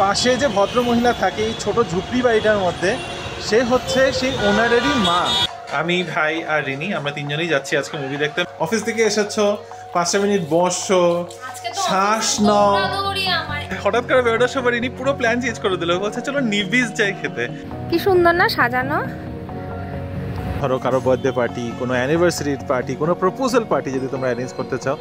পাশে যে ভদ্র মহিলা থাকে এই ছোট ঝুপড়ি বাড়িটার মধ্যে, সে হচ্ছে সেই ওনারেরই মা। আমি, ভাই আর রিনি, আমরা তিনজনেই যাচ্ছি আজকে মুভি দেখতে। অফিস থেকে এসেছো, 5 মিনিট বসো, শ্বাস নাও। হঠাৎ করে বেরোনোর সময় রিনি পুরো প্ল্যান চেঞ্জ করে দিল, বলছে চলো নিভিস যাই খেতে। কি সুন্দর না সাজানো। ধরো কারো বার্থডে পার্টি, কোনো অ্যানিভার্সারির পার্টি, কোনো প্রপোজাল পার্টি যদি তোমরা অ্যারেঞ্জ করতে চাও,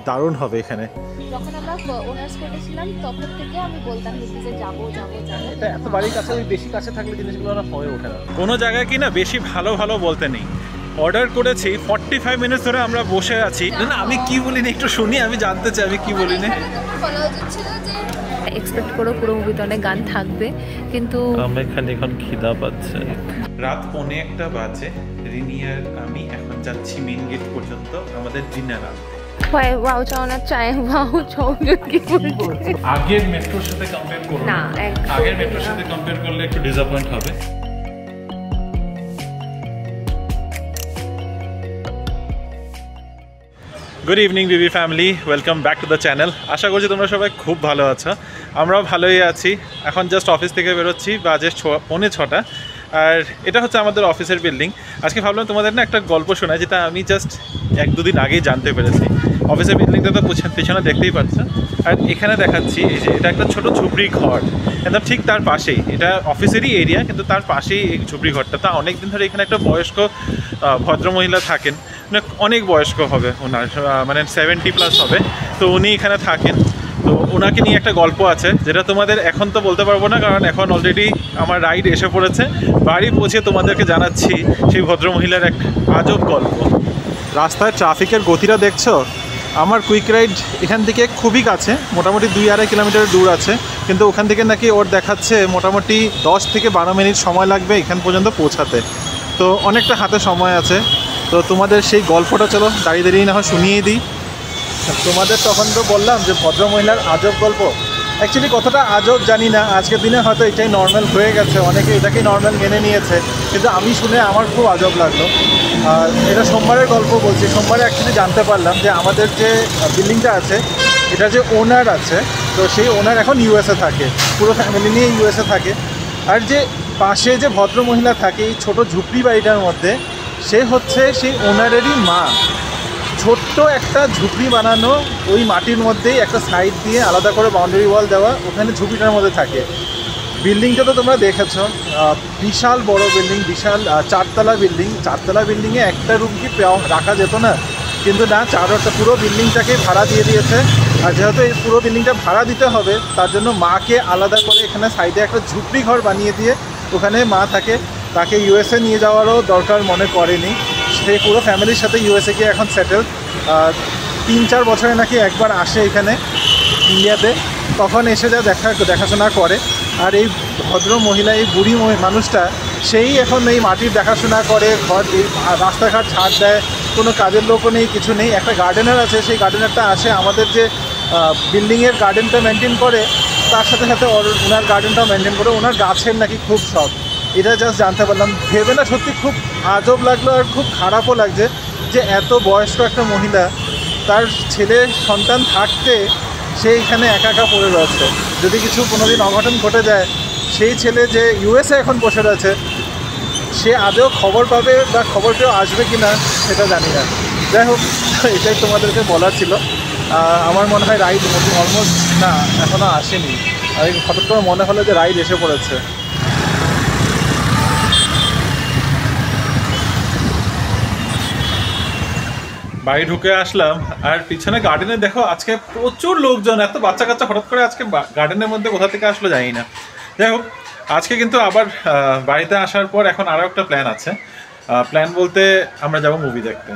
দারুণ হবে এখানে। যখন আমরা ওনার্স করেছিলাম তখন থেকে আমি বলতাম নিভিসে যাবো যাবো যাবো। এটা এত বাড়ির কাছে, বেশি কাছে থাকলে জিনিসগুলো না হয়ে ওঠে না। কোনো জায়গায় কি না বেশি ভালো ভালো বলতে নেই। অর্ডার করেছি, 45 মিনিট ধরে আমরা বসে আছি। না আমি কি বলিনি একটু শুনি, আমি জানতে চাই আমি কি বলিনি। এক্সপেক্ট করো পুরো মুভিতে অনেক গান থাকবে, কিন্তু আমার এখানে এখন খিদা পাচ্ছে। রাত 1:45 বাজে। রিনি আর আমি এখন যাচ্ছি মেইন গেট পর্যন্ত আমাদের ডিনার আনতে। ওয়াও চাওনা চাই, ওয়াও চাওনা কি বলছে। আগের মেট্রোর সাথে কম্পেয়ার করো না, আগের মেট্রোর সাথে কম্পেয়ার করলে একটু ডিসঅ্যাপয়েন্ট হবে। Good evening BB family, welcome back to the channel. আশা করছি তোমরা সবাই খুব ভালো আছো, আমরাও ভালোই আছি। এখন জাস্ট অফিস থেকে বেরোচ্ছি, বাজে 5:45। আর এটা হচ্ছে আমাদের অফিসের বিল্ডিং। আজকে ভাবলাম তোমাদের না একটা গল্প শোনাই, যেটা আমি জাস্ট 1-2 দিন আগেই জানতে পেরেছি। অফিসের বিল্ডিংটা তো পিছনে দেখতেই পাচ্ছ, আর এখানে দেখাচ্ছি এই যে এটা একটা ছোট ঝুপড়ি ঘর, একদম ঠিক তার পাশেই। এটা অফিসেরই এরিয়া, কিন্তু তার পাশেই এই ঝুপড়ি ঘরটা। তা অনেক দিন ধরে এখানে একটা বয়স্ক ভদ্রমহিলা থাকেন, অনেক বয়স্ক হবে ওনার, মানে 70+ হবে। তো উনি এখানে থাকেন। তো ওনাকে নিয়ে একটা গল্প আছে, যেটা তোমাদের এখন তো বলতে পারবো না, কারণ এখন অলরেডি আমার রাইড এসে পড়েছে। বাড়ি পৌঁছে তোমাদেরকে জানাচ্ছি সেই ভদ্রমহিলার এক আজব গল্প। রাস্তায় ট্রাফিকের গতিটা দেখছো? আমার কুইক রাইড এখান থেকে খুবই কাছে, মোটামুটি 2-2.5 কিলোমিটার দূর আছে, কিন্তু ওখান থেকে নাকি ওর দেখাচ্ছে মোটামুটি 10 থেকে 12 মিনিট সময় লাগবে এখান পর্যন্ত পৌঁছাতে। তো অনেকটা হাতে সময় আছে। তো তোমাদের সেই গল্পটা চলো দাঁড়িয়ে দাঁড়িয়ে না হয় শুনিয়ে দিই। তোমাদের তখন তো বললাম যে ভদ্রমহিলার আজব গল্প। অ্যাকচুয়ালি কতটা আজব জানি না, আজকের দিনে হয়তো এটাই নর্মাল হয়ে গেছে, অনেকে এটাকেই নর্মাল মেনে নিয়েছে, কিন্তু আমি শুনে আমার খুব আজব লাগলো। আর এটা সোমবারের গল্প বলছি। সোমবারে অ্যাকচুয়ালি জানতে পারলাম যে আমাদের যে বিল্ডিংটা আছে, এটা যে ওনার আছে, তো সেই ওনার এখন ইউএসএ থাকে, পুরো ফ্যামিলি নিয়ে ইউএসএ থাকে। আর যে পাশে যে ভদ্রমহিলা থাকে এই ছোটো ঝুপড়ি বাড়িটার মধ্যে, সে হচ্ছে সেই ওনারেরই মা। ছোট্ট একটা ঝুপড়ি বানানো, ওই মাটির মধ্যেই একটা সাইড দিয়ে আলাদা করে বাউন্ডারি ওয়াল দেওয়া, ওখানে ঝুপড়িটার মধ্যে থাকে। বিল্ডিংটা তো তোমরা দেখেছো, বিশাল বড় বিল্ডিং, বিশাল 4তলা বিল্ডিং। 4তলা বিল্ডিংয়ে একটা রুম কি রাখা যেত না? কিন্তু না, 4টা পুরো বিল্ডিংটাকে ভাড়া দিয়ে দিয়েছে। আর যেহেতু এই পুরো বিল্ডিংটা ভাড়া দিতে হবে, তার জন্য মাকে আলাদা করে এখানে সাইডে একটা ঝুপড়ি ঘর বানিয়ে দিয়ে ওখানে মা থাকে। তাকে ইউএসএ নিয়ে যাওয়ারও দরকার মনে করেনি, সে পুরো ফ্যামিলির সাথে ইউএসএ গিয়ে এখন সেটেল। 3-4 বছরে নাকি একবার আসে এখানে ইন্ডিয়াতে, তখন এসে যা দেখাশোনা করে। আর এই ভদ্র মহিলা, এই বুড়ি মানুষটা, সেই এখন এই মাটির দেখাশোনা করে, ঘর এই রাস্তাঘাট ছাড় দেয়, কোনো কাজের লোকও নেই, কিছু নেই। একটা গার্ডেনার আছে, সেই গার্ডেনারটা আসে আমাদের যে বিল্ডিংয়ের গার্ডেনটা মেনটেন করে, তার সাথে সাথে ওনার গার্ডেনটাও মেনটেন করে। ওনার গাছের নাকি খুব শখ, এটা জাস্ট জানতে পারলাম। ভেবে না সত্যি খুব আজব লাগলো, আর খুব খারাপও লাগছে যে এত বয়স্ক একটা মহিলা, তার ছেলে সন্তান থাকতে সে এখানে একা একা পড়ে রয়েছে। যদি কিছু কোনোদিন অঘটন ঘটে যায়, সেই ছেলে যে ইউএসএ এখন বসে রয়েছে, সে আদৌ খবর পাবে বা খবর পেয়েও আসবে কি না সেটা জানি না। যাই হোক, এটাই তোমাদেরকে বলার ছিল। আমার মনে হয় রাইড অলমোস্ট, না এখনও আসেনি। আর হঠাৎ করে মনে হলো যে রাইড এসে পড়েছে। বাড়ি ঢুকে আসলাম, আর পিছনে গার্ডেনে দেখো আজকে প্রচুর লোকজন, এত বাচ্চা কাচ্চা হঠাৎ করে আজকে গার্ডেনের মধ্যে কোথা থেকে আসলো জানি না। যাই হোক, আজকে কিন্তু আবার বাড়িতে আসার পর এখন আরও একটা প্ল্যান আছে। প্ল্যান বলতে আমরা যাব মুভি দেখতে।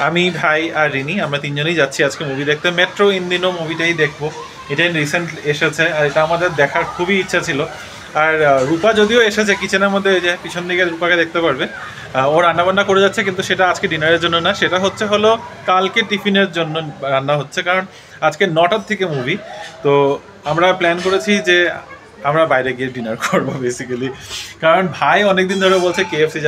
আমি, ভাই আর রিনি, আমরা তিনজনেই যাচ্ছি আজকে মুভি দেখতে। মেট্রো ইন্দিনো মুভিটাই দেখবো, এটাই রিসেন্ট এসেছে, আর এটা আমাদের দেখার খুবই ইচ্ছা ছিল। আর রূপা যদিও এসেছে কিচেনের মধ্যে, ওই যে পিছন দিকে রূপাকে দেখতে পারবে, ও রান্নাবান্না করে যাচ্ছে, কিন্তু সেটা আজকে ডিনারের জন্য না, সেটা হলো কালকে টিফিনের জন্য রান্না হচ্ছে। কারণ আজকে 9টার থেকে মুভি, তো আমরা প্ল্যান করেছি যে আমরা বাইরে গিয়ে ডিনার করবো বেসিক্যালি। কারণ ভাই অনেকদিন ধরে বলছে কেএফসি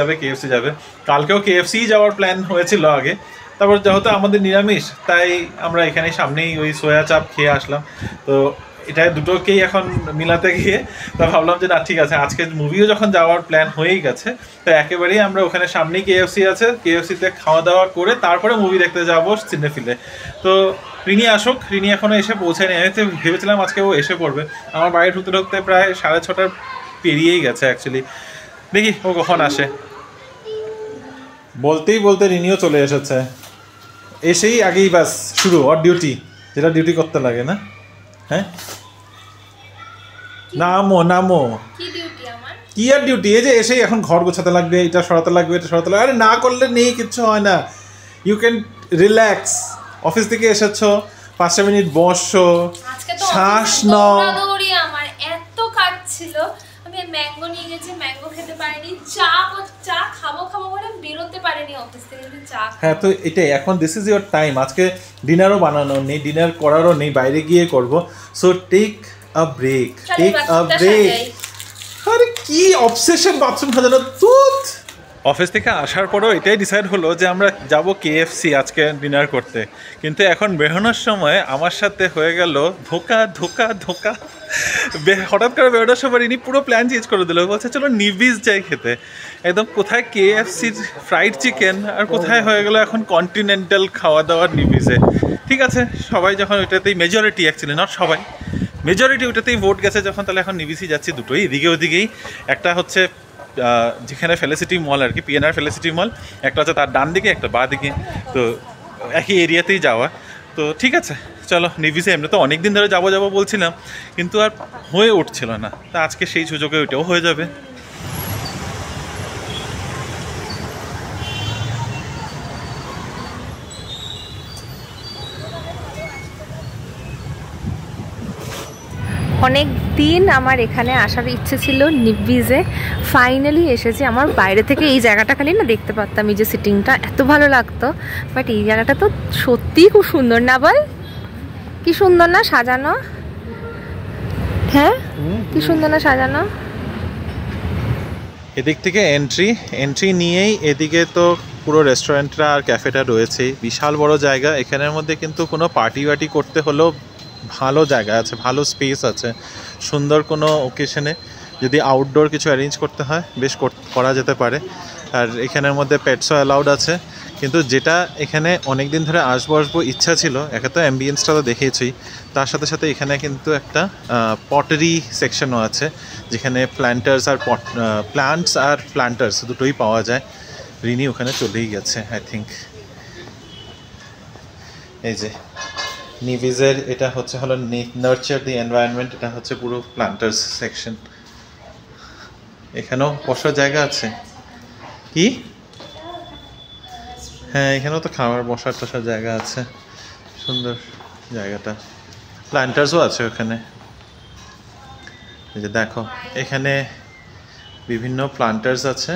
যাবে। কালকেও কেএফসি যাওয়ার প্ল্যান হয়েছিল আগে, তারপর যেহেতু আমাদের নিরামিষ, তাই আমরা এখানে সামনেই ওই সোয়া চাপ খেয়ে আসলাম। তো এটা দুটোকেই এখন মিলাতে গিয়ে তা ভাবলাম যে না ঠিক আছে, আজকে মুভিও যখন যাওয়ার প্ল্যান হয়েই গেছে, তো একেবারেই আমরা ওখানে সামনেই কেএফসি আছে, কেএফসিতে খাওয়া দাওয়া করে তারপরে মুভি দেখতে যাবো সিনেফিলে। তো রিনি আসুক, রিনি এখনও এসে পৌঁছায়নি। আমি তো ভেবেছিলাম আজকে ও এসে পড়বে, আমার বাড়ি ঢুকতে ঢুকতে প্রায় 6:30 পেরিয়েই গেছে অ্যাকচুয়ালি। দেখি ও কখন আসে। বলতেই বলতে রিনিও চলে এসেছে, এসেই আগেই বাস শুরু ওর ডিউটি, যেটা ডিউটি করতে লাগে না। হ্যাঁ নামো নামো, কি আর ডিউটি? এই যে এসেই এখন ঘর গোছাতে লাগবে, এটা সরাতে লাগবে, এটা সরাতে লাগবে। আরে না করলে নেই, কিচ্ছু হয় না। You can relax. অফিস থেকে এসেছো, 5 মিনিট বসো, শ্বাস নাও। আমার এত কাজ ছিল, আমি ম্যাঙ্গো নিয়ে গেছি, ম্যাঙ্গো খেতে পারিনি, চা খাবো বলে বেরোতে পারিনি অফিস থেকে, চা। হ্যাঁ, তো এটাই এখন দিস ইজ ইয়োর টাইম। আজকে ডিনারও বানানো নেই, ডিনার করারও নেই, বাইরে গিয়ে করবো। So take a break, take a break. আরে কি অবসেশন বাথরুম সাজানো তুত। অফিস থেকে আসার পরেও এটাই ডিসাইড হলো যে আমরা যাব কেএফসি আজকে ডিনার করতে, কিন্তু এখন বেরোনোর সময় আমার সাথে হয়ে গেল ধোকা ধোকা ধোকা। হঠাৎ করে বেরোনোর সময় ইনি পুরো প্ল্যান চেঞ্জ করে দিল, বলছে চলো নিভিস যাই খেতে। একদম কোথায় কেএফসির ফ্রাইড চিকেন আর কোথায় হয়ে গেল এখন কন্টিনেন্টাল খাওয়া দাওয়ার নিভিসে। ঠিক আছে, সবাই যখন ওইটাতেই মেজরিটি, অ্যাকচুয়ালি নট সবাই, মেজরিটি ওইটাতেই ভোট গেছে যখন, তাহলে এখন নিভিসই যাচ্ছি। দুটোই এদিকে ওদিকেই, একটা হচ্ছে যেখানে ফেলিসিটি মল আর কি, পিএনআর ফেলিসিটি মল, একটা হচ্ছে তার ডান দিকে, একটা বাঁ দিকে, তো একই এরিয়াতেই যাওয়া। তো ঠিক আছে চলো নিভিসে। এমনি তো অনেক দিন ধরে যাবো বলছিলাম, কিন্তু আর হয়ে উঠছিল না, তা আজকে সেই সুযোগে ওইটাও হয়ে যাবে। অনেক দিন আমার এখানে আসার ইচ্ছে ছিল নিভিসে, ফাইনালি এসেছি। আমার বাইরে থেকে এই জায়গাটা খালি না দেখতে পারতাম, এই যে সিটিংটা এত ভালো লাগতো, বাট এই জায়গাটা তো সত্যিই খুব সুন্দর, না বল? কি সুন্দর না সাজানো? হ্যাঁ কি সুন্দর না সাজানো। এদিক থেকে এন্ট্রি নিয়েই এদিকে তো পুরো রেস্টুরেন্টটা আর ক্যাফেটা রয়েছেই, বিশাল বড় জায়গা। এখানের মধ্যে কিন্তু কোনো পার্টি করতে হলেও ভালো জায়গা আছে, ভালো স্পেস আছে। সুন্দর কোনো ওকেশনে যদি আউটডোর কিছু অ্যারেঞ্জ করতে হয় বেশ করা যেতে পারে। আর এখানের মধ্যে পেটসও অ্যালাউড আছে। কিন্তু যেটা এখানে অনেক দিন ধরে আসবো ইচ্ছা ছিল, একে তো অ্যাম্বিয়েন্সটা তো দেখেইছি, তার সাথে সাথে এখানে কিন্তু একটা পটারি সেকশনও আছে, যেখানে প্ল্যান্টস আর প্ল্যান্টার্স দুটোই পাওয়া যায়। রিনি ওখানে চলেই গেছে আই থিঙ্ক। এই যে নিভিজের এটা হলো নার্চার দি এনভায়রনমেন্ট, এটা হচ্ছে পুরো প্ল্যান্টার্স সেকশন। এখানেও বসার জায়গা আছে কি? হ্যাঁ, এখানেও তো খাবার বসার টসার জায়গা আছে, সুন্দর জায়গাটা। প্ল্যান্টার্সও আছে ওখানে, এই যে দেখো এখানে বিভিন্ন প্ল্যান্টার্স আছে,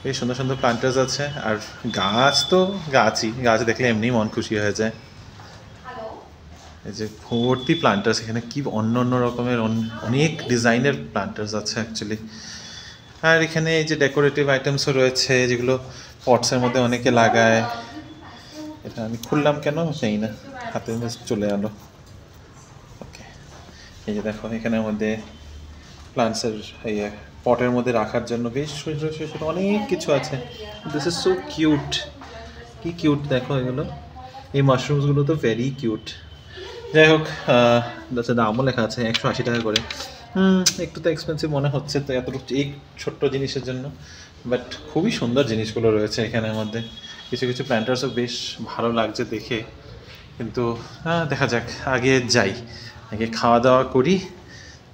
বেশ সুন্দর সুন্দর প্ল্যান্টার্স আছে। আর গাছ তো গাছ দেখলে এমনি মন খুশি হয়ে যায়। এই যে ভর্তি প্ল্যান্টার্স, এখানে কি অন্য রকমের অনেক ডিজাইনের প্ল্যান্টার্স আছে অ্যাকচুয়ালি। আর এখানে এই যে ডেকোরেটিভ আইটেমসও রয়েছে, যেগুলো পটসের মধ্যে অনেকে লাগায়। এটা আমি খুললাম কেন জানি না, হাতে চলে এলো। ওকে, এই যে দেখো এখানের মধ্যে প্লান্টসের পটের মধ্যে রাখার জন্য বেশ অনেক কিছু আছে। দিস ইজ সো কিউট, কি কিউট দেখো এগুলো। এই মাশরুমসগুলো তো ভেরি কিউট। যাই হোক, দামও লেখা আছে 180 টাকা করে। একটু তো এক্সপেন্সিভ মনে হচ্ছে তো এতটুকু এই ছোট্ট জিনিসের জন্য, বাট খুবই সুন্দর জিনিসগুলো রয়েছে এখানের মধ্যে। কিছু কিছু প্ল্যান্টার্সও বেশ ভালো লাগছে দেখে, কিন্তু দেখা যাক, আগে যাই, আগে খাওয়া দাওয়া করি,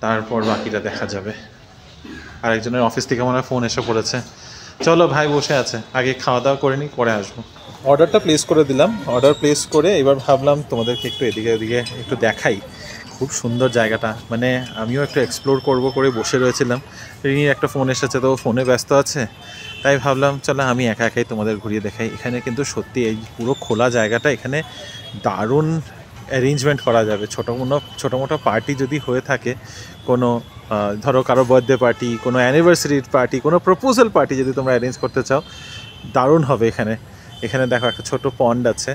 তারপর বাকিটা দেখা যাবে। আরেকজনের অফিস থেকে মনে হয় ফোন এসে পড়েছে, চলো ভাই বসে আছে, আগে খাওয়া দাওয়া করে নিই, পরে আসবো। অর্ডারটা প্লেস করে দিলাম, অর্ডার প্লেস করে এবার ভাবলাম তোমাদেরকে একটু এদিকে একটু দেখাই। খুব সুন্দর জায়গাটা, মানে আমিও একটু এক্সপ্লোর করে বসে রয়েছিলাম। রিনির একটা ফোন এসেছে, তো ফোনে ব্যস্ত আছে, তাই ভাবলাম চলো আমি একাই তোমাদের ঘুরিয়ে দেখাই। এখানে কিন্তু সত্যি এই পুরো খোলা জায়গাটা, এখানে দারুণ অ্যারেঞ্জমেন্ট করা যাবে। ছোটো মোটো পার্টি যদি হয়ে থাকে, কোনো ধরো কারো বার্থডে পার্টি, কোনো অ্যানিভার্সারির পার্টি, কোনো প্রপোজাল পার্টি যদি তোমরা অ্যারেঞ্জ করতে চাও, দারুণ হবে এখানে। এখানে দেখো একটা ছোট পন্ড আছে,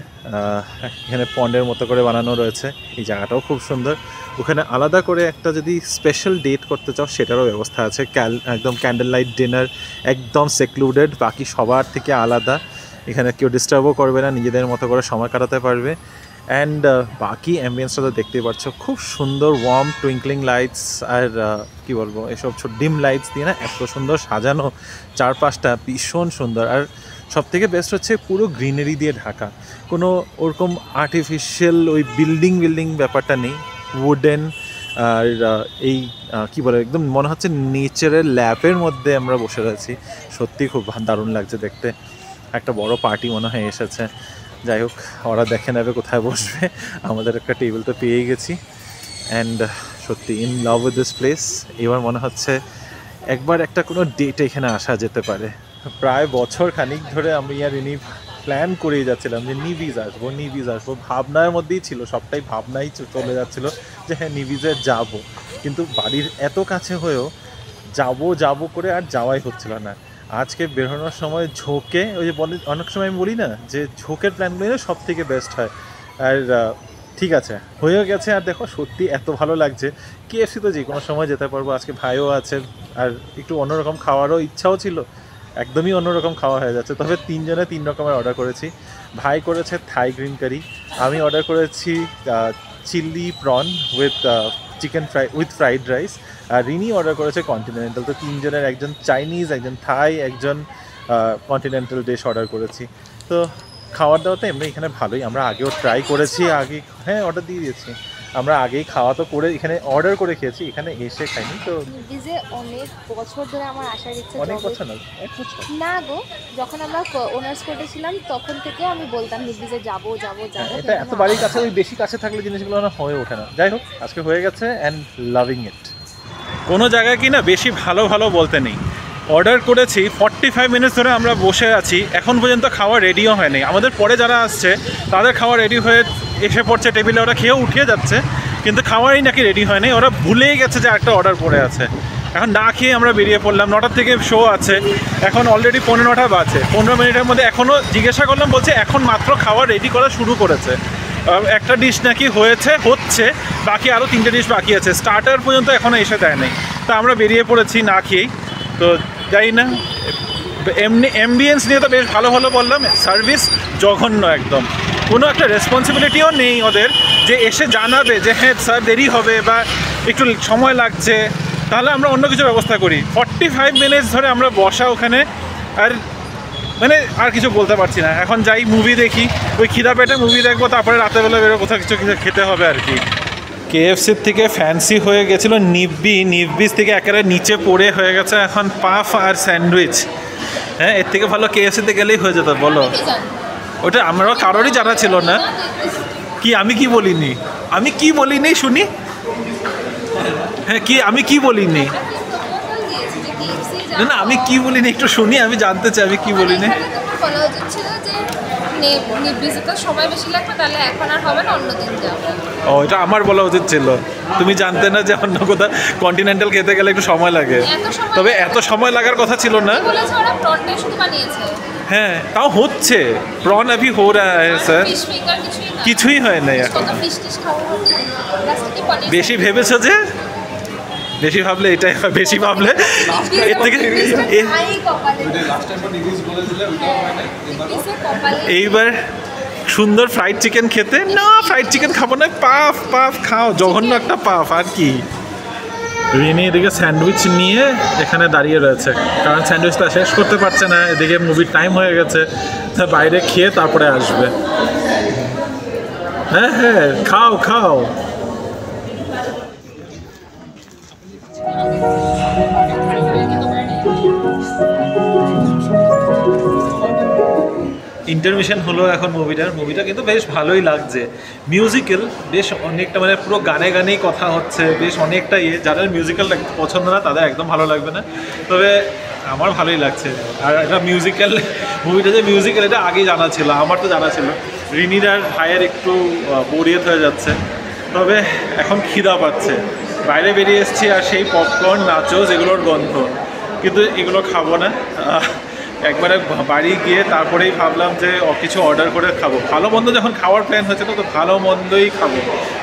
এখানে পন্ডের মতো করে বানানো রয়েছে। এই জায়গাটাও খুব সুন্দর। ওখানে আলাদা করে একটা যদি স্পেশাল ডেট করতে চাও সেটারও ব্যবস্থা আছে। একদম ক্যান্ডেল লাইট ডিনার, একদম সেক্লুডেড, বাকি সবার থেকে আলাদা। এখানে কেউ ডিস্টার্বও করবে না, নিজেদের মতো করে সময় কাটাতে পারবে। অ্যান্ড বাকি অ্যাম্বিয়েন্সটা তো দেখতেই পাচ্ছ, খুব সুন্দর ওয়ার্ম টুইঙ্কলিং লাইটস আর কি বলবো, এসব ছোট ডিম লাইটস দিয়ে না এত সুন্দর সাজানো, চারপাশটা ভীষণ সুন্দর। আর সবথেকে বেস্ট হচ্ছে পুরো গ্রিনারি দিয়ে ঢাকা, কোনো ওরকম আর্টিফিশিয়াল ওই বিল্ডিং ব্যাপারটা নেই, উডেন। আর এই কি বলে, একদম মনে হচ্ছে নেচারের ল্যাপের মধ্যে আমরা বসে রয়েছি। সত্যি খুব দারুণ লাগছে দেখতে। একটা বড় পার্টি মনে হয় এসেছে। যাই হোক, ওরা দেখে নেবে কোথায় বসবে, আমাদের একটা টেবিল তো পেয়েই গেছি। অ্যান্ড সত্যি in love with this place. এবার মনে হচ্ছে একবার একটা কোনো ডেটে এখানে আসা যেতে পারে। প্রায় বছর খানিক ধরে আমি আর ইনি প্ল্যান করেই যাচ্ছিলাম যে নিভিজ আসবো, ভাবনার মধ্যেই ছিল, সবটাই ভাবনাই চলে যাচ্ছিলো যে হ্যাঁ নিভিজে যাব। কিন্তু বাড়ির এত কাছে হয়েও যাব করে আর যাওয়াই হচ্ছিল না। আজকে বেরোনোর সময় ঝোঁকে, ওই যে বলে অনেক সময় আমি বলি না যে ঝোঁকের প্ল্যানগুলো না সব থেকে বেস্ট হয়। আর ঠিক আছে, হয়েও গেছে। আর দেখো সত্যি এত ভালো লাগছে। KFC তো যে কোনো সময় যেতে পারবো, আজকে ভাইও আছে, আর একটু অন্যরকম খাওয়ারও ইচ্ছাও ছিল। একদমই অন্যরকম খাওয়া হয়ে যাচ্ছে। তবে 3 জনে 3 রকমের অর্ডার করেছি। ভাই করেছে থাই গ্রিন কারি, আমি অর্ডার করেছি chilli prawn with chicken with fried rice, আর রিনি অর্ডার করেছে কন্টিনেন্টাল। তো 3 জনের, একজন চাইনিজ, একজন থাই, একজন কন্টিনেন্টাল ডিশ অর্ডার করেছি। তো খাওয়ার দাওয়া তো এমনি এখানে ভালোই, আমরা আগেও ট্রাই করেছি, আগে হ্যাঁ অর্ডার দিয়ে দিয়েছি। আমরা আগেই খাওয়া তো করে এখানে অর্ডার করে খেয়েছি, এখানে এসে খাইনি। তো নিভিজে অনেক বছর ধরে আমার আসার ইচ্ছে। অনেক বছর না, 1 বছর না গো, যখন আমরা ওনার্স কোর্টে ছিলাম তখন থেকে আমি বলতাম নিভিজে যাবো। এটা এত বাড়ির কাছে, ওই বেশি কাছে থাকলে জিনিসগুলো না হয়ে ওঠে না। যাই হোক, আজকে হয়ে গেছে অ্যান্ড লাভিং ইট। কোনো জায়গায় কি না বেশি ভালো বলতে নেই। অর্ডার করেছি, 45 মিনিটস ধরে আমরা বসে আছি, এখন পর্যন্ত খাওয়া রেডিও হয়নি। আমাদের পরে যারা আসছে তাদের খাওয়া রেডি হয়ে এসে পড়ছে টেবিলে, ওরা খেয়েও উঠিয়ে যাচ্ছে, কিন্তু খাওয়ারই নাকি রেডি হয়নি। ওরা ভুলেই গেছে যে একটা অর্ডার পড়ে আছে। এখন না খেয়ে আমরা বেরিয়ে পড়লাম। 9টার থেকে শো আছে, এখন অলরেডি 9:15 বাজে। 15 মিনিটের মধ্যে এখনও জিজ্ঞাসা করলাম, বলছে এখন মাত্র খাওয়া রেডি করা শুরু করেছে। একটা ডিশ নাকি হচ্ছে, বাকি আরও 3টে ডিশ বাকি আছে। স্টার্টার পর্যন্ত এখনও এসে দেয় নাই। তা আমরা বেরিয়ে পড়েছি না খেয়েই। তো যাই না, এমনি অ্যাম্বিয়েন্স নিয়ে তো বেশ ভালো বললাম, সার্ভিস জঘন্য একদম। কোনো একটা রেসপন্সিবিলিটিও নেই ওদের যে এসে জানাবে যে হ্যাঁ স্যার দেরি হবে বা একটু সময় লাগছে, তাহলে আমরা অন্য কিছু ব্যবস্থা করি। 45 মিনিটস ধরে আমরা বসা ওখানে, আর মানে আর কিছু বলতে পারছি না। এখন যাই মুভি দেখি, ওই খিদা পেটে মুভি দেখবো, তারপরে রাতেরবেলা বেরো কোথাও কিছু খেতে হবে আর কি। KFCর থেকে ফ্যান্সি হয়ে গেছিলো নিভবিজ থেকে একেবারে নিচে পড়ে হয়ে গেছে এখন পাফ আর স্যান্ডউইচ। হ্যাঁ, এর থেকে ভালো KFCতে গেলেই হয়ে যেত, বলো। ওটা আমরা কারোরই জানা ছিল না। কি আমি কি বলিনি শুনি? হ্যাঁ, আমি কি বলিনি? না আমি কি বলিনি একটু শুনি, আমি জানতে চাই আমি কি বলিনি। সময় বেশি লাগবে, তাহলে এখন আর হবে না, অন্যদিন যাবো। ও, এটা আমার বলা উচিত ছিল। তুমি জানতে না যে অন্য কোথাও কন্টিনেন্টাল খেতে গেলে একটু সময় লাগে, তবে এত সময় লাগার কথা ছিল না। হ্যাঁ, তাও হচ্ছে। প্রন আভি হো রা হ্যায় স্যার, কিছুই হয় না এখন। বেশি ভেবেছো যে? বেশি ভাবলে এটাই হয়, বেশি ভাবলে এর থেকে। এইবার সুন্দর ফ্রাইড চিকেন খেতে, না ফ্রাইড চিকেন খাবো না, পাফ খাও, জঘন্য একটা পাফ। আর কি, রিনি এদিকে স্যান্ডউইচ নিয়ে এখানে দাঁড়িয়ে রয়েছে, কারণ স্যান্ডউইচটা শেষ করতে পারছে না। এদিকে মুভির টাইম হয়ে গেছে, তা বাইরে খেয়ে তারপরে আসবে। হ্যাঁ খাও। ইন্টারমিশন হলো এখন মুভিটা কিন্তু বেশ ভালোই লাগছে। মিউজিক্যাল বেশ অনেকটা, মানে পুরো গানেই কথা হচ্ছে, বেশ অনেকটা যাদের মিউজিক্যাল পছন্দ না তাদের একদম ভালো লাগবে না, তবে আমার ভালোই লাগছে। আর এটা মুভিটা যে মিউজিক্যাল এটা আগেই জানা ছিল, আমার তো জানা ছিল। রিনির আর ভাইয়ের একটু বোরিয়ত হয়ে যাচ্ছে, তবে এখন খিদা পাচ্ছে। বাইরে বেরিয়ে এসেছি আর সেই পপকর্ন নাচোস এগুলোর গন্ধ, কিন্তু এগুলো খাবো না। একবারে বাড়ি গিয়ে তারপরেই ভাবলাম যে কিছু অর্ডার করে খাবো। ভালো মন্দ যখন খাওয়ার প্ল্যান হয়েছে তো ভালো মন্দই খাবো।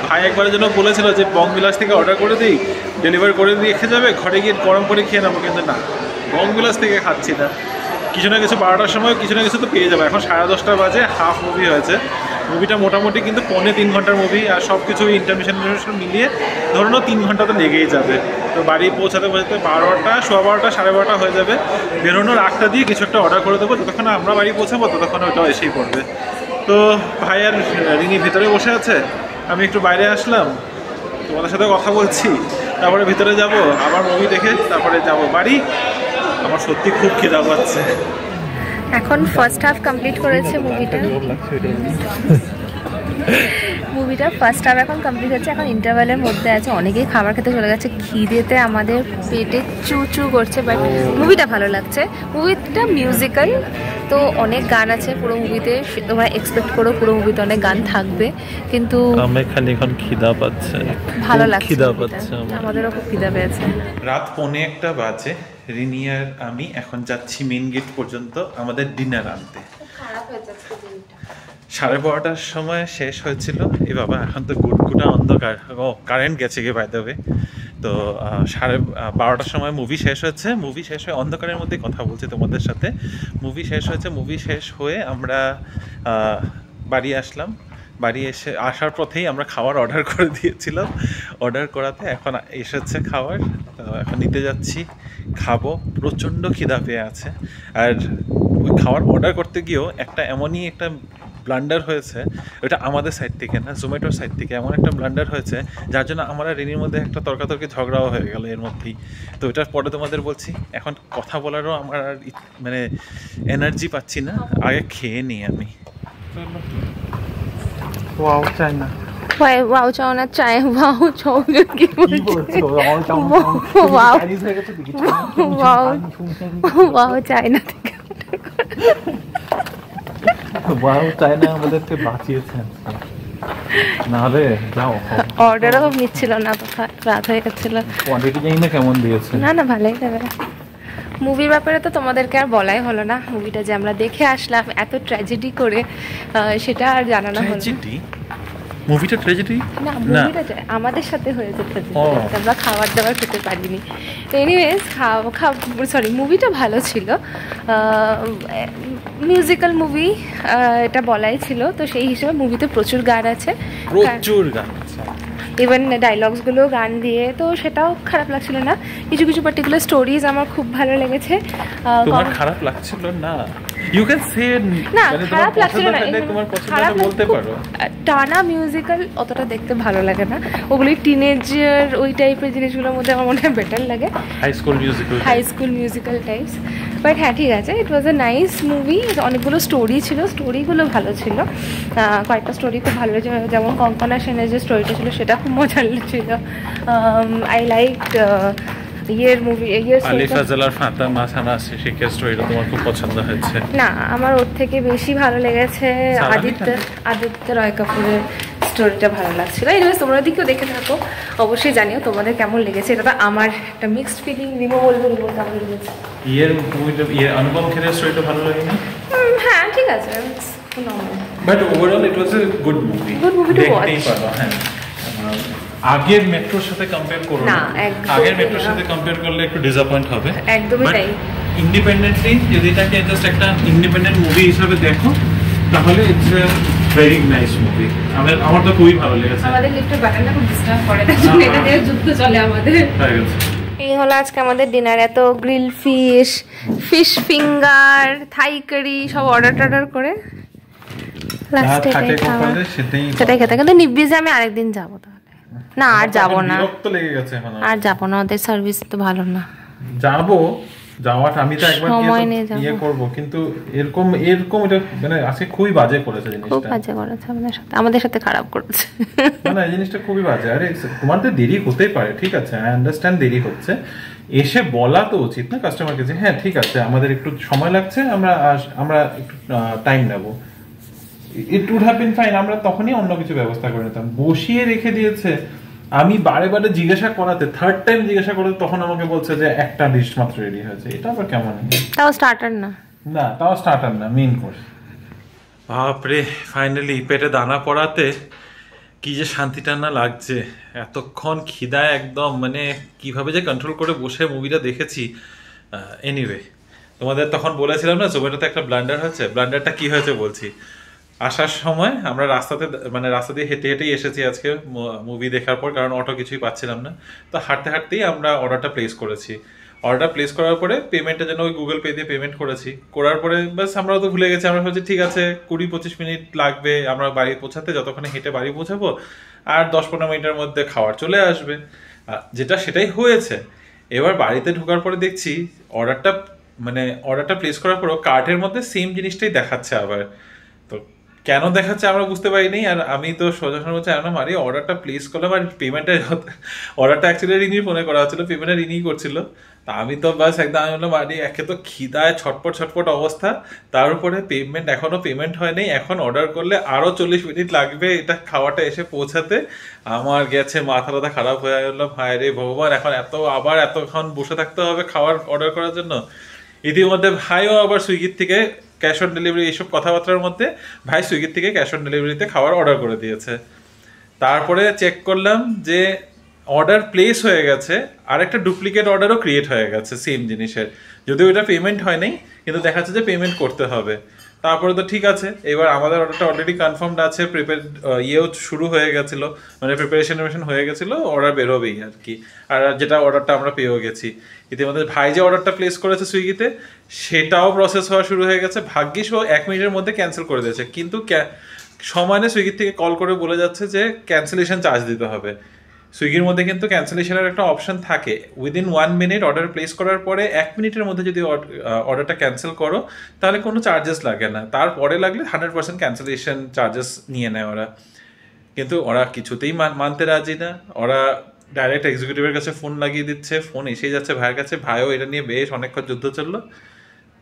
ভাই একবারের জন্য বলেছিল যে বংবিলাস থেকে অর্ডার করে দিই, ডেলিভারি করে দিয়ে খেয়ে যাবে, ঘরে গিয়ে গরম করে খেয়ে নেবো, কিন্তু না, বংবিলাস থেকে খাচ্ছি না। কিছু না কিছু 12টার সময় কিছু না কিছু তো পেয়ে যাবো। এখন 10:30 বাজে, হাফ মুভি হয়েছে। মুভিটা মোটামুটি কিন্তু 3.25 ঘন্টার মুভি, আর সব কিছু ইন্টারমিশন মিলিয়ে ধরুন 3 ঘন্টা তো লেগেই যাবে। তো বাড়ি পৌঁছাতে 12টা, 12:15, 12:30 হয়ে যাবে। বেরোনোর 8টা দিয়ে কিছু একটা অর্ডার করে দেবো, যতক্ষণ আমরা বাড়ি পৌঁছাবো ততক্ষণ ওইটাও এসেই পড়বে। তো ভাই আর রিনি ভিতরে বসে আছে, আমি একটু বাইরে আসলাম, তোমাদের সাথে কথা বলছি, তারপরে ভিতরে যাব, আবার মুভি দেখে তারপরে যাব বাড়ি। আমার সত্যি খুব খিদা পাচ্ছে। এখন ফার্স্ট হাফ কমপ্লিট করেছে মুভিটা ফার্স্ট হাফ এখন কমপ্লিট হচ্ছে, এখন ইন্টারভ্যালের মধ্যে আছে। অনেকেই খাবার খেতে চলে গেছে, খিদেতে আমাদের পেটে চু চু করছে, বাট মুভিটা ভালো লাগছে। মুভিটা মিউজিক্যাল, তো অনেক গান আছে পুরো মুভিতে, তোমরা এক্সপেক্ট করো পুরো মুভিতে অনেক গান থাকবে, কিন্তু আমি খালি এখন খিদা পাচ্ছে, ভালো লাগছে, খিদা পাচ্ছে, আমাদেরও খুব খিদা পেয়েছে। রাত 1:45 বাজে, রিনি আর আমি এখন যাচ্ছি মেন গেট পর্যন্ত আমাদের ডিনার আনতে। খারাপ হয়ে যাচ্ছে দিনটা। 12:30টার সময় শেষ হয়েছিল। এ বাবা, এখন তো গুটগুটা অন্ধকার। ও, কারেন্ট গেছে গিয়ে বাই দ্য ওয়ে। তো 12:30টার সময় মুভি শেষ হয়েছে। মুভি শেষ হয়ে অন্ধকারের মধ্যে কথা বলছি তোমাদের সাথে। মুভি শেষ হয়েছে, মুভি শেষ হয়ে আমরা বাড়ি আসলাম। বাড়ি আসার পথেই আমরা খাবার অর্ডার করে দিয়েছিলাম। অর্ডার করাতে এখন এসেছে খাবার, তো এখন নিতে যাচ্ছি, খাবো। প্রচণ্ড খিদা পেয়ে আছে। আর ওই খাবার অর্ডার করতে গিয়েও এমনই একটা ব্লান্ডার হয়েছে, ওটা আমাদের সাইড থেকে না, জোম্যাটোর সাইড থেকে এমন একটা ব্লান্ডার হয়েছে যার জন্য আমরা রিনির মধ্যে একটা তর্কাতর্কি ঝগড়াও হয়ে গেল এর মধ্যেই। তো এটার পরে তোমাদের বলছি, এখন কথা বলারও আমার আর মানে এনার্জি পাচ্ছি না, আগে খেয়ে নিই আমি। ওয়াও, চাই না, ওয়াও চাও না, চাই ওয়াও চাও কি বলছো? ওয়াও চাই না থেকে ওয়াও চাই না আমাদেরকে বাঁচিয়েছেন, নাহলে যাও। অর্ডারও নিচ্ছিল না, রাত হয়ে গেছিল। কোয়ান্টিটি জানি না কেমন দিয়েছে। না না, ভালোই দেবে। মুভির ব্যাপারে তো তোমাদেরকে আর বলাই হলো না। মুভিটা যে আমরা দেখে আসলাম এত ট্র্যাজেডি করে, সেটা আর জানানো হলো না। মুভিটা ট্র্যাজেডি না, মুভিটা আমাদের সাথে হয়েছে ট্র্যাজেডি, আমরা খাবার দাবার খেতে পারিনি। এনিওয়েজ, মুভিটা ভালো ছিল, মিউজিক্যাল মুভি এটা বলাই ছিল। তো সেই হিসেবে মুভিতে প্রচুর গান আছে, প্রচুর গান আছে, ইভেন ডায়লগসগুলো গান দিয়ে, তো সেটাও খারাপ লাগছিল না। কিছু কিছু পার্টিকুলার স্টোরিজ আমার খুব ভালো লেগেছে। তোমার খারাপ লাগছিল না? ইউ ক্যান সে না, খারাপ লাগছিল না, তোমার পছন্দ বলতে পারো। টানা মিউজিক্যাল অতটা দেখতে ভালো লাগে না, ওগুলি টিনেজার ওই টাইপের জিনিসগুলোর মধ্যে আমার মনে হয় বেটার লাগে, high school musical types. But হ্যাঁ, ঠিক আছে, it was a nice movie. অনেকগুলো স্টোরি ছিল, স্টোরিগুলো ভালো ছিল, কয়েকটা স্টোরি খুব ভালো, যেমন কঙ্কনা সেনের যে স্টোরিটা ছিল সেটা খুব মজার ছিল। আই লাইক না, আমার ওর থেকে বেশি ভালো লেগেছে আদিত্য রয় কাপুরের স্টোরিটা ভালো লাগছিল। এনিওয়েজ, তোমরা দিকেও দেখে থাকো, অবশ্যই জানিও তোমাদের কেমন লেগেছে। এটা তো আমার একটা মিক্সড ফিলিং। রিমো বলবো কেমন লেগেছে। অনুপম খেরের স্টোরিটা ভালো লাগেনি? হ্যাঁ, ঠিক আছে, but overall it was a good movie. দেখতেই পারো। হ্যাঁ, আগের মেট্রোর সাথে কম্পেয়ার করো না, আগের মেট্রোর সাথে কম্পেয়ার করলে একটু ডিসঅ্যাপয়েন্ট হবে। একদমই তাই। ইন্ডিপেন্ডেন্টলি যদি এটাকে জাস্ট একটা ইন্ডিপেন্ডেন্ট মুভি হিসেবে দেখো, তাহলে it's a very nice movie. আমার তো খুবই ভালো লেগেছে। আমাদের লিফটের বাটনটা খুব ডিস্টার্ব করে, এটা দিয়ে যুদ্ধ চলে আমাদের। এই হলো আজকে আমাদের ডিনার। এত গ্রিল ফিশ ফিঙ্গার, থাই কারি সব অর্ডার করে সেটাই খেতে। কিন্তু নিব্বিজে আমি আরেকদিন যাবো, তাহলে না আর যাবো না, আর যাবো না, ওদের সার্ভিস তো ভালো না। যাওয়াটা আমি তো একবার ইয়ে করবো, কিন্তু এরকম এটা মানে আজকে খুবই বাজে করেছে জিনিসটা, খুব বাজে করেছে আমাদের সাথে খারাপ করেছে। না, এই জিনিসটা খুবই বাজে। আরে তোমাদের দেরি হতেই পারে, ঠিক আছে, আই আন্ডারস্ট্যান্ড দেরি হচ্ছে, এসে বলা তো উচিত না কাস্টমারকে যে হ্যাঁ ঠিক আছে আমাদের একটু সময় লাগছে, আমরা একটু টাইম নেবো। It would have been fine, আমরা তখনই অন্য কিছু ব্যবস্থা করে নিতাম। বসিয়ে রেখে দিয়েছে, আমি বারে বারে জিজ্ঞাসা করাতে, থার্ড টাইম জিজ্ঞাসা করাতে তখন আমাকে বলছে যে একটা ডিশ মাত্র রেডি হয়েছে। এটা আবার কেমন? তাও স্টার্টার না, না, তাও স্টার্টার না, মেইন কোর্স। বাপরে, ফাইনালি পেটে দানা পড়াতে কি যে শান্তিটা না লাগছে। এতক্ষণ খিদায় একদম মানে কিভাবে যে কন্ট্রোল করে বসে মুভিটা দেখেছি। এনিওয়ে, তোমাদের তখন বলেছিলাম না জোম্যাটোতে একটা ব্লান্ডার হয়েছে। ব্লান্ডারটা কি হয়েছে বলছি। আসার সময় আমরা রাস্তা দিয়ে হেঁটে হেঁটেই এসেছি আজকে মুভি দেখার পর, কারণ অটো কিছুই পাচ্ছিলাম না। তো হাঁটতে হাঁটতেই আমরা অর্ডারটা প্লেস করেছি। অর্ডারটা প্লেস করার পরে পেমেন্টের জন্য ওই গুগল পে দিয়ে পেমেন্ট করেছি। করার পরে বাস আমরাও তো ভুলে গেছি। আমরা ভাবছি ঠিক আছে 20-25 মিনিট লাগবে আমরা বাড়ি পৌঁছাতে, যতক্ষণে হেঁটে বাড়ি পৌঁছাবো, আর 10-15 মিনিটের মধ্যে খাবার চলে আসবে। যেটা সেটাই হয়েছে। এবার বাড়িতে ঢোকার পরে দেখছি অর্ডারটা প্লেস করার পরেও কার্টের মধ্যে সেম জিনিসটাই দেখাচ্ছে আবার। তো কেন দেখাচ্ছে আমরা বুঝতে পারিনি। আর আমি তো সোজা বলছি না মারি, অর্ডারটা প্লেস করলাম আর অর্ডারটা অ্যাকচুয়ালি রিনির ফোনে করা হচ্ছিল, পেমেন্টটা রিনিই করছিল। তা আমি তো বাস একদম আমি বললাম মারি, একে তো খিদায় ছটপট অবস্থা, তার উপরে এখনো পেমেন্ট হয়নি, এখন অর্ডার করলে আরও 40 মিনিট লাগবে এটা খাওয়াটা এসে পৌঁছাতে। আমার গেছে মাথা খারাপ হয়ে গেল। হায় রে ভগবান, এখন আবার এতক্ষণ বসে থাকতে হবে খাবার অর্ডার করার জন্য। ইতিমধ্যে ভাইও আবার সুইগির থেকে ক্যাশ অন ডেলিভারি, এইসব কথাবার্তার মধ্যে ভাই সুইগির থেকে ক্যাশ অন ডেলিভারিতে খাবার অর্ডার করে দিয়েছে। তারপরে চেক করলাম যে অর্ডার প্লেস হয়ে গেছে, আর একটা ডুপ্লিকেট অর্ডারও ক্রিয়েট হয়ে গেছে সেম জিনিসের, যদিও এটা পেমেন্ট হয় নাই, কিন্তু দেখাচ্ছে যে পেমেন্ট করতে হবে। তারপরে তো ঠিক আছে, এবার আমাদের অর্ডারটা অলরেডি কনফার্মড আছে, শুরু হয়ে গেছিলো, মানে প্রিপারেশন হয়ে গেছিলো, অর্ডার বেরোবেই আর কি। আর যেটা অর্ডারটা আমরা পেয়েও গেছি। ইতিমধ্যে ভাই যে অর্ডারটা প্লেস করেছে সুইগিতে সেটাও প্রসেস হওয়া শুরু হয়ে গেছে। ভাগ্যিস ও 1 মিনিটের মধ্যে ক্যান্সেল করে দিয়েছে, কিন্তু সমানে সুইগির থেকে কল করে বলে যাচ্ছে যে ক্যান্সেলেশন চার্জ দিতে হবে। সুইগির মধ্যে কিন্তু ক্যান্সেলেশনের একটা অপশন থাকে, উইদিন 1 মিনিট অর্ডার প্লেস করার পরে 1 মিনিটের মধ্যে যদি অর্ডারটা ক্যান্সেল করো তাহলে কোনো চার্জেস লাগে না, তারপরে লাগলে 100% ক্যান্সেলেশন চার্জেস নিয়ে নেয় ওরা। কিন্তু ওরা কিছুতেই মানতে রাজি না। ওরা ডাইরেক্ট এক্সিকিউটিভের কাছে ফোন লাগিয়ে দিচ্ছে, ফোন এসেই যাচ্ছে ভাইয়ের কাছে। ভাইও এটা নিয়ে বেশ অনেকক্ষণ যুদ্ধ চললো।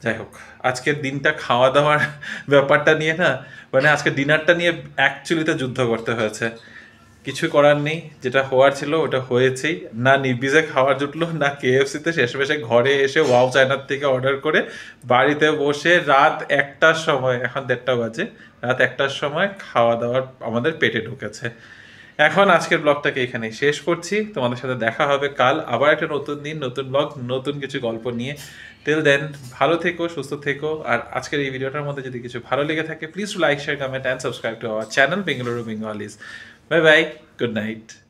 যাই হোক, আজকের দিনটা খাওয়া দাওয়ার ব্যাপারটা নিয়ে না, মানে আজকে ডিনারটা নিয়ে অ্যাকচুয়ালিতে যুদ্ধ করতে হয়েছে। কিছু করার নেই, যেটা হওয়ার ছিল ওটা হয়েছেই। না নির্বিজে খাওয়া জুটলো, না KFC-তে, শেষমেশে ঘরে এসে ওয়াও চায়নার থেকে অর্ডার করে বাড়িতে বসে রাত 1টার সময়, এখন 1:30 বাজে, রাত 1টার সময় খাওয়া দাওয়ার আমাদের পেটে ঢুকেছে। এখন আজকের ব্লগটাকে এখানেই শেষ করছি। তোমাদের সাথে দেখা হবে কাল আবার একটা নতুন দিন, নতুন ব্লগ, নতুন কিছু গল্প নিয়ে। টিল দেন ভালো থেকো, সুস্থ থেকো। আর আজকের এই ভিডিওটার মধ্যে যদি কিছু ভালো লেগে থাকে please like, share, comment and subscribe to our channel Bengaluru Bengalis. Bye bye. Good night.